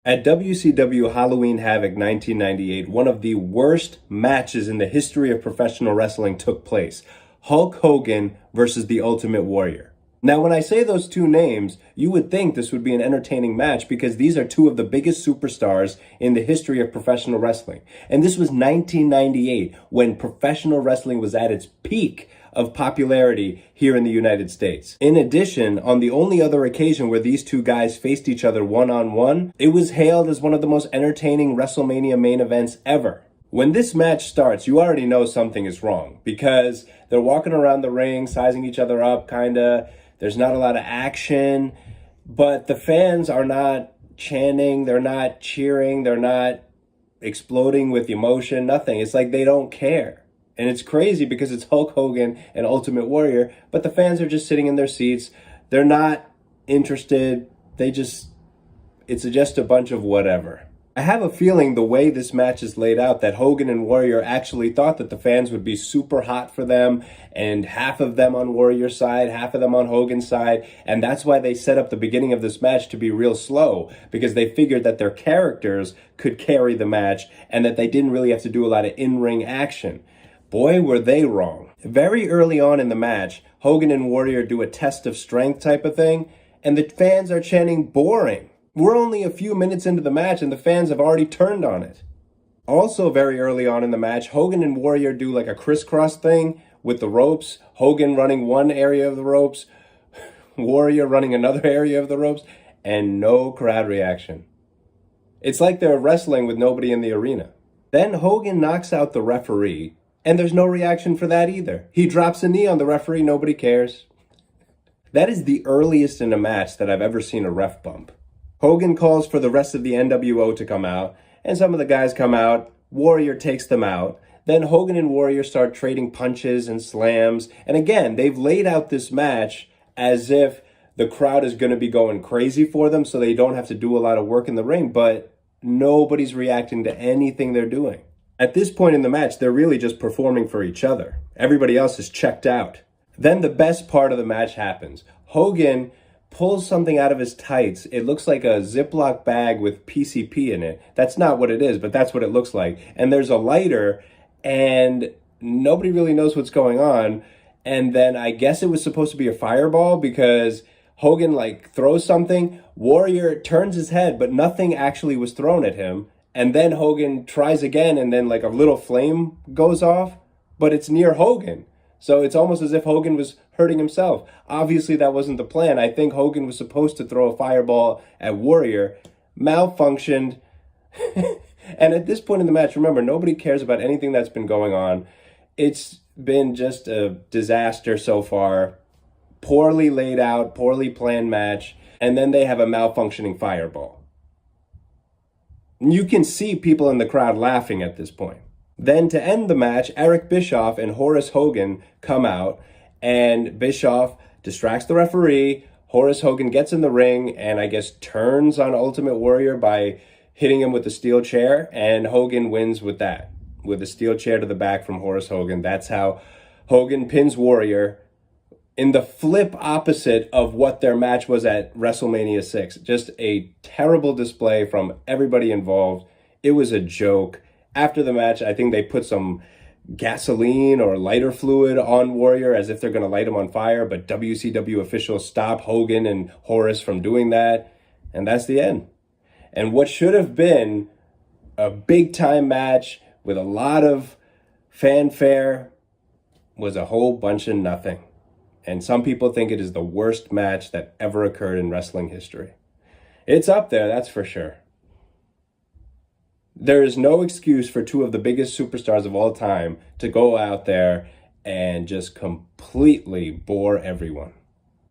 At WCW Halloween Havoc 1998, one of the worst matches in the history of professional wrestling took place. Hulk Hogan versus the Ultimate Warrior. Now, when I say those two names, you would think this would be an entertaining match because these are two of the biggest superstars in the history of professional wrestling. And this was 1998, when professional wrestling was at its peak of popularity here in the United States. In addition, on the only other occasion where these two guys faced each other one-on-one, it was hailed as one of the most entertaining WrestleMania main events ever. When this match starts, you already know something is wrong because they're walking around the ring, sizing each other up, kinda. There's not a lot of action, but the fans are not chanting, they're not cheering, they're not exploding with emotion, nothing. It's like they don't care. And it's crazy because it's Hulk Hogan and Ultimate Warrior, but the fans are just sitting in their seats. They're not interested. It's just a bunch of whatever. I have a feeling the way this match is laid out that Hogan and Warrior actually thought that the fans would be super hot for them, and half of them on Warrior's side, half of them on Hogan's side, and that's why they set up the beginning of this match to be real slow, because they figured that their characters could carry the match and that they didn't really have to do a lot of in-ring action. Boy, were they wrong. Very early on in the match, Hogan and Warrior do a test of strength type of thing, and the fans are chanting boring. We're only a few minutes into the match and the fans have already turned on it. Also very early on in the match, Hogan and Warrior do like a crisscross thing with the ropes. Hogan running one area of the ropes, Warrior running another area of the ropes, and no crowd reaction. It's like they're wrestling with nobody in the arena. Then Hogan knocks out the referee, and there's no reaction for that either. He drops a knee on the referee, nobody cares. That is the earliest in a match that I've ever seen a ref bump. Hogan calls for the rest of the NWO to come out, and some of the guys come out. Warrior takes them out. Then Hogan and Warrior start trading punches and slams. And again, they've laid out this match as if the crowd is going to be going crazy for them so they don't have to do a lot of work in the ring, but nobody's reacting to anything they're doing. At this point in the match, they're really just performing for each other. Everybody else is checked out. Then the best part of the match happens. Hogan pulls something out of his tights. It looks like a Ziploc bag with PCP in it. That's not what it is, but that's what it looks like. And there's a lighter, and nobody really knows what's going on. And then I guess it was supposed to be a fireball because Hogan throws something. Warrior turns his head, but nothing actually was thrown at him. And then Hogan tries again, and then a little flame goes off, but it's near Hogan. So it's almost as if Hogan was hurting himself. Obviously, that wasn't the plan. I think Hogan was supposed to throw a fireball at Warrior, malfunctioned. And at this point in the match, remember, nobody cares about anything that's been going on. It's been just a disaster so far. Poorly laid out, poorly planned match. And then they have a malfunctioning fireball. You can see people in the crowd laughing at this point. Then to end the match, Eric Bischoff and Horace Hogan come out, and Bischoff distracts the referee. Horace Hogan gets in the ring and I guess turns on Ultimate Warrior by hitting him with the steel chair, and Hogan wins with that, with a steel chair to the back from Horace Hogan. That's how Hogan pins Warrior, in the flip opposite of what their match was at WrestleMania 6. Just a terrible display from everybody involved. It was a joke. After the match, I think they put some gasoline or lighter fluid on Warrior as if they're going to light him on fire, but WCW officials stop Hogan and Horace from doing that, and that's the end. And what should have been a big-time match with a lot of fanfare was a whole bunch of nothing. And some people think it is the worst match that ever occurred in wrestling history. It's up there, that's for sure. There is no excuse for two of the biggest superstars of all time to go out there and just completely bore everyone.